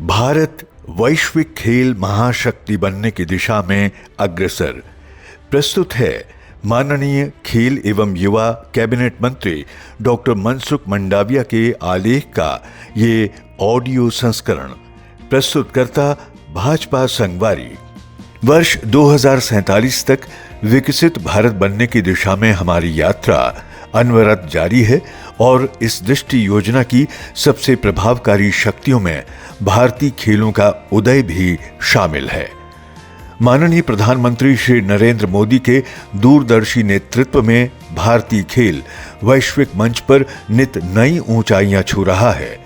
भारत वैश्विक खेल महाशक्ति बनने की दिशा में अग्रसर। प्रस्तुत है माननीय खेल एवं युवा कैबिनेट मंत्री डॉक्टर मनसुख मंडाविया के आलेख का ये ऑडियो संस्करण। प्रस्तुतकर्ता भाजपा संगवारी। वर्ष 2047 तक विकसित भारत बनने की दिशा में हमारी यात्रा अनवरत जारी है और इस दृष्टि योजना की सबसे प्रभावकारी शक्तियों में भारतीय खेलों का उदय भी शामिल है। माननीय प्रधानमंत्री श्री नरेंद्र मोदी के दूरदर्शी नेतृत्व में भारतीय खेल वैश्विक मंच पर नित नई ऊंचाइयां छू रहा है।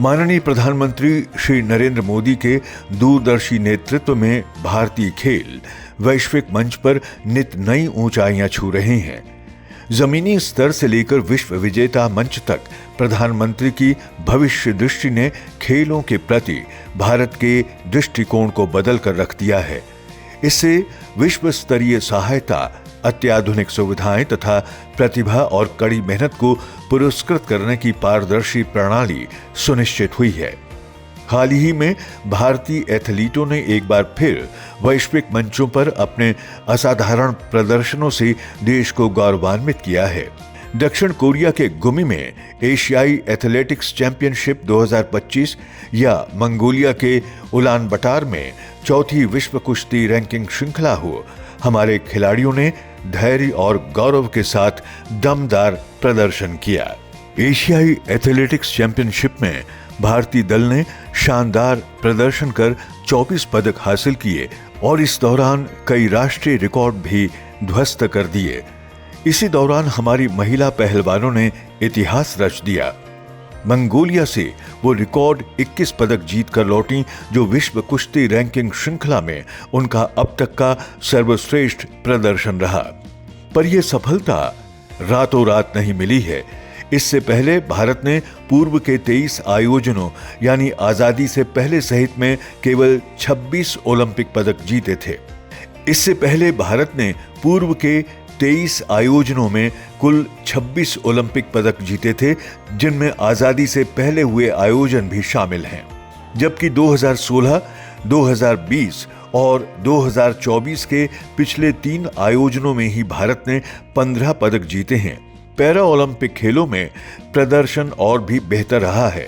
माननीय प्रधानमंत्री श्री नरेंद्र मोदी के दूरदर्शी नेतृत्व में भारतीय खेल वैश्विक मंच पर नित नई ऊंचाइयां छू रहे हैं। जमीनी स्तर से लेकर विश्व विजेता मंच तक प्रधानमंत्री की भविष्य दृष्टि ने खेलों के प्रति भारत के दृष्टिकोण को बदल कर रख दिया है। इससे विश्व स्तरीय सहायता, अत्याधुनिक सुविधाएं तथा प्रतिभा और कड़ी मेहनत को पुरस्कृत करने की पारदर्शी प्रणाली सुनिश्चित हुई है। हाल ही में भारतीय एथलीटों ने एक बार फिर वैश्विक मंचों पर अपने असाधारण प्रदर्शनों से देश को गौरवान्वित किया है। दक्षिण कोरिया के गुमी में एशियाई एथलेटिक्स चैंपियनशिप 2025 या मंगोलिया के उलान बटार में चौथी विश्व कुश्ती रैंकिंग श्रृंखला हो, हमारे खिलाड़ियों ने धैर्य और गौरव के साथ दमदार प्रदर्शन किया। एशियाई एथलेटिक्स चैंपियनशिप में भारतीय दल ने शानदार प्रदर्शन कर 24 पदक हासिल किए और इस दौरान कई राष्ट्रीय रिकॉर्ड भी ध्वस्त कर दिए। इसी दौरान हमारी महिला पहलवानों ने इतिहास रच दिया। मंगोलिया से वो रिकॉर्ड 21 पदक जीत कर लौटी, जो विश्व कुश्ती रैंकिंग श्रृंखला में उनका अब तक का सर्वश्रेष्ठ प्रदर्शन रहा। पर यह सफलता रातों रात नहीं मिली है। इससे पहले भारत ने पूर्व के 23 आयोजनों यानी आजादी से पहले सहित में केवल 26 ओलंपिक पदक जीते थे। इससे पहले भारत ने पूर्व के 23 आयोजनों में कुल 26 ओलंपिक पदक जीते थे, जिनमें आजादी से पहले हुए आयोजन भी शामिल हैं। जबकि 2016, 2020 और 2024 के पिछले 3 आयोजनों में ही भारत ने 15 पदक जीते हैं। पैरा ओलंपिक खेलों में प्रदर्शन और भी बेहतर रहा है।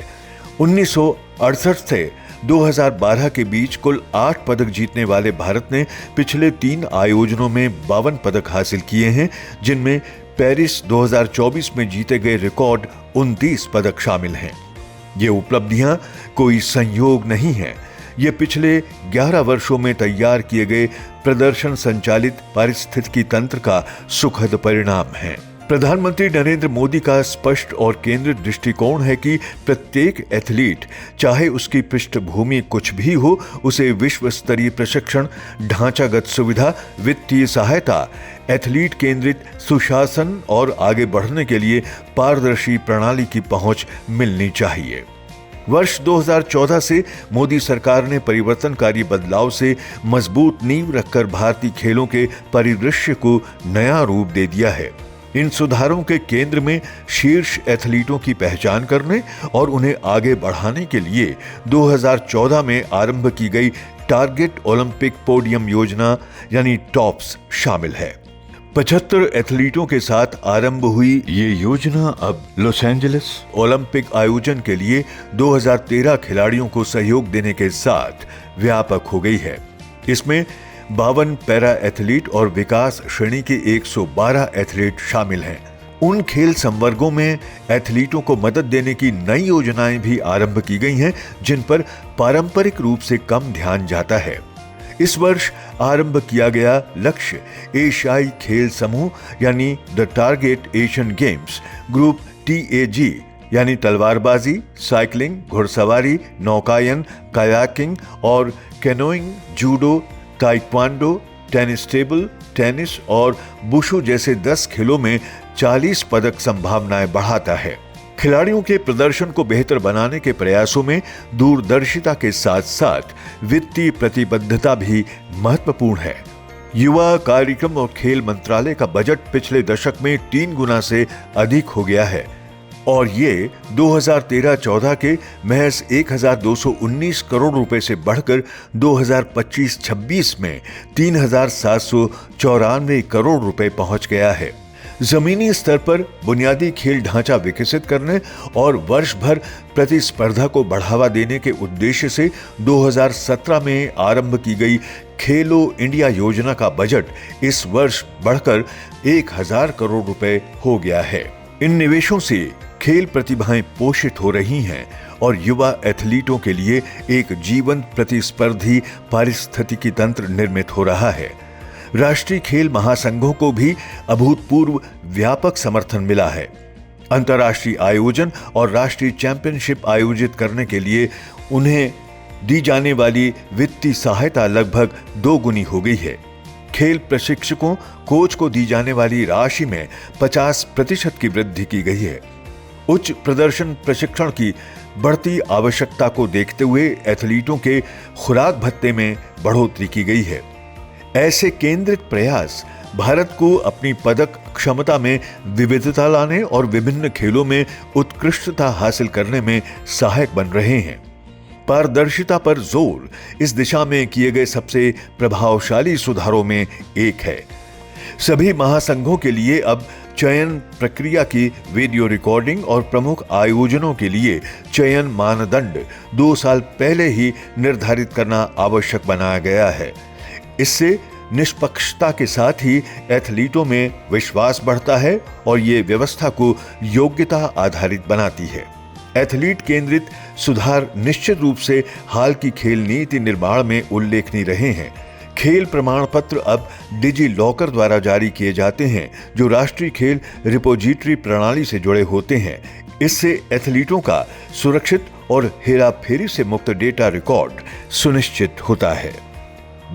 1968 से 2012 के बीच कुल 8 पदक जीतने वाले भारत ने पिछले 3 आयोजनों में 52 पदक हासिल किए हैं, जिनमें पेरिस 2024 में जीते गए रिकॉर्ड 29 पदक शामिल हैं। ये उपलब्धियां कोई संयोग नहीं है, ये पिछले 11 वर्षों में तैयार किए गए प्रदर्शन संचालित पारिस्थितिकी तंत्र का सुखद परिणाम है। प्रधानमंत्री नरेंद्र मोदी का स्पष्ट और केंद्रित दृष्टिकोण है कि प्रत्येक एथलीट, चाहे उसकी पृष्ठभूमि कुछ भी हो, उसे विश्व स्तरीय प्रशिक्षण, ढांचागत सुविधा, वित्तीय सहायता, एथलीट केंद्रित सुशासन और आगे बढ़ने के लिए पारदर्शी प्रणाली की पहुंच मिलनी चाहिए। वर्ष 2014 से मोदी सरकार ने परिवर्तनकारी बदलाव से मजबूत नींव रखकर भारतीय खेलों के परिदृश्य को नया रूप दे दिया है। इन सुधारों के केंद्र में शीर्ष एथलीटों की पहचान करने और उन्हें आगे बढ़ाने के लिए 2014 में आरंभ की गई टारगेट ओलंपिक पोडियम योजना यानी टॉप्स शामिल है। 75 एथलीटों के साथ आरंभ हुई ये योजना अब लॉस एंजलिस ओलंपिक आयोजन के लिए 2013 खिलाड़ियों को सहयोग देने के साथ व्यापक हो गई है। इसमें 52 पैरा एथलीट और विकास श्रेणी के 112 एथलीट शामिल हैं। उन खेल संवर्गों में एथलीटों को मदद देने की नई योजनाएं भी आरंभ की गई हैं, जिन पर पारंपरिक रूप से कम ध्यान जाता है। इस वर्ष आरंभ किया गया लक्ष्य एशियाई खेल समूह यानी the target Asian games group TAG यानी तलवारबाजी, साइकिलिंग, घुड़सवारी, नौकायन, कायाकिंग और canoeing, judo, taekwondo, tennis table tennis और बुशु जैसे 10 खेलों में 40 पदक संभावनाएं बढ़ाता है। खिलाड़ियों के प्रदर्शन को बेहतर बनाने के प्रयासों में दूरदर्शिता के साथ साथ वित्तीय प्रतिबद्धता भी महत्वपूर्ण है। युवा कार्यक्रम और खेल मंत्रालय का बजट पिछले दशक में 3 गुना से अधिक हो गया है। और ये 2013-14 के महज 1219 करोड़ रुपए से बढ़कर 2025-26 में 3794 करोड़ रुपए पहुंच गया है। जमीनी स्तर पर बुनियादी खेल ढांचा विकसित करने और वर्ष भर प्रतिस्पर्धा को बढ़ावा देने के उद्देश्य से 2017 में आरंभ की गई खेलो इंडिया योजना का बजट इस वर्ष बढ़कर 1000 करोड़ रुपए हो गया है। इन निवेशों से खेल प्रतिभाएं पोषित हो रही हैं और युवा एथलीटों के लिए एक जीवंत प्रतिस्पर्धी पारिस्थितिकी तंत्र निर्मित हो रहा है। राष्ट्रीय खेल महासंघों को भी अभूतपूर्व व्यापक समर्थन मिला है। अंतर्राष्ट्रीय आयोजन और राष्ट्रीय चैंपियनशिप आयोजित करने के लिए उन्हें दी जाने वाली वित्तीय सहायता लगभग 2 गुनी हो गई है। खेल प्रशिक्षकों कोच को दी जाने वाली राशि में 50% की वृद्धि की गई है। उच्च प्रदर्शन प्रशिक्षण की बढ़ती आवश्यकता को देखते हुए एथलीटों के खुराक भत्ते में बढ़ोतरी की गई है। ऐसे केंद्रित प्रयास भारत को अपनी पदक क्षमता में विविधता लाने और विभिन्न खेलों में उत्कृष्टता हासिल करने में सहायक बन रहे हैं। पारदर्शिता पर जोर इस दिशा में किए गए सबसे प्रभावशाली सुधारों में एक है। सभी महासंघों के लिए अब चयन प्रक्रिया की वीडियो रिकॉर्डिंग और प्रमुख आयोजनों के लिए चयन मानदंड 2 साल पहले ही निर्धारित करना आवश्यक बनाया गया है। इससे निष्पक्षता के साथ ही एथलीटों में विश्वास बढ़ता है और ये व्यवस्था को योग्यता आधारित बनाती है। एथलीट केंद्रित सुधार निश्चित रूप से हाल की खेल नीति निर्माण में उल्लेखनीय रहे हैं। खेल प्रमाण पत्र अब डिजी लॉकर द्वारा जारी किए जाते हैं, जो राष्ट्रीय खेल रिपोजिटरी प्रणाली से जुड़े होते हैं। इससे एथलीटों का सुरक्षित और हेराफेरी से मुक्त डेटा रिकॉर्ड सुनिश्चित होता है।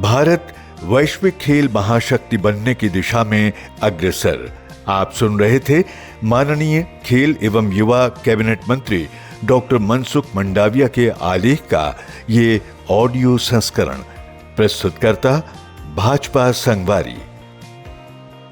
भारत वैश्विक खेल महाशक्ति बनने की दिशा में अग्रसर। आप सुन रहे थे माननीय खेल एवं युवा कैबिनेट मंत्री डॉक्टर मनसुख मंडाविया के आलेख का ये ऑडियो संस्करण। प्रस्तुतकर्ता भाजपा संगवारी।